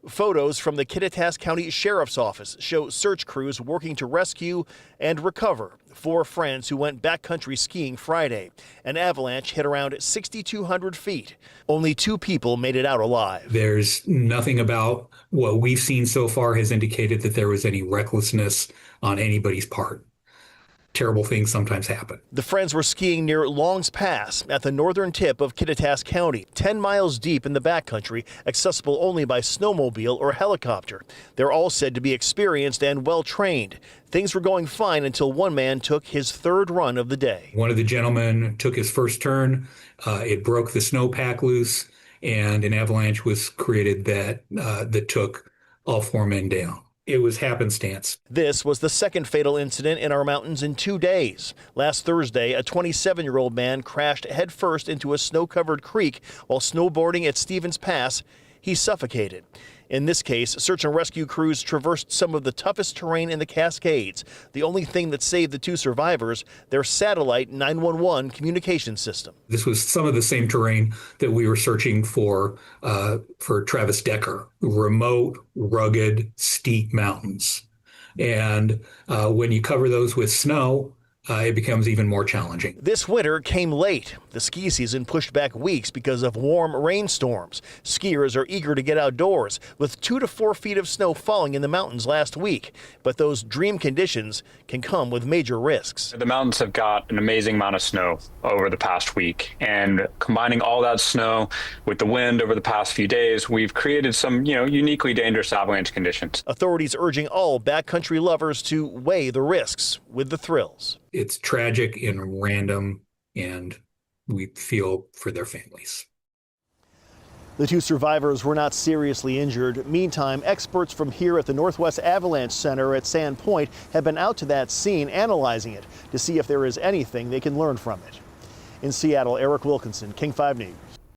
Photos from the Kittitas County Sheriff's Office show search crews working to rescue and recover 4 friends who went backcountry skiing Friday. An avalanche hit around 6,200 feet. Only 2 people made it out alive. There's nothing about what we've seen so far has indicated that there was any recklessness on anybody's part. Terrible things sometimes happen. The friends were skiing near Long's Pass at the northern tip of Kittitas County, 10 miles deep in the backcountry, accessible only by snowmobile or helicopter. They're all said to be experienced and well-trained. Things were going fine until one man took his 3rd run of the day. One of the gentlemen took his first turn. It broke the snowpack loose, and an avalanche was created that took all 4 men down. It was happenstance. This was the 2nd fatal incident in our mountains in 2 days. Last Thursday, a 27-year-old man crashed headfirst into a snow-covered creek while snowboarding at Stevens Pass. He suffocated. In this case, search and rescue crews traversed some of the toughest terrain in the Cascades. The only thing that saved the 2 survivors, their satellite 911 communication system. This was some of the same terrain that we were searching for Travis Decker, remote, rugged, steep mountains. And when you cover those with snow, it becomes even more challenging. This winter came late. The ski season pushed back weeks because of warm rainstorms. Skiers are eager to get outdoors, with 2 to 4 feet of snow falling in the mountains last week. But those dream conditions can come with major risks. The mountains have got an amazing amount of snow over the past week, and combining all that snow with the wind over the past few days, we've created some, uniquely dangerous avalanche conditions. Authorities urging all backcountry lovers to weigh the risks with the thrills. It's tragic and random, and we feel for their families. The 2 survivors were not seriously injured. Meantime, experts from here at the Northwest Avalanche Center at Sand Point have been out to that scene analyzing it to see if there is anything they can learn from it. In Seattle, Eric Wilkinson, King 5 News.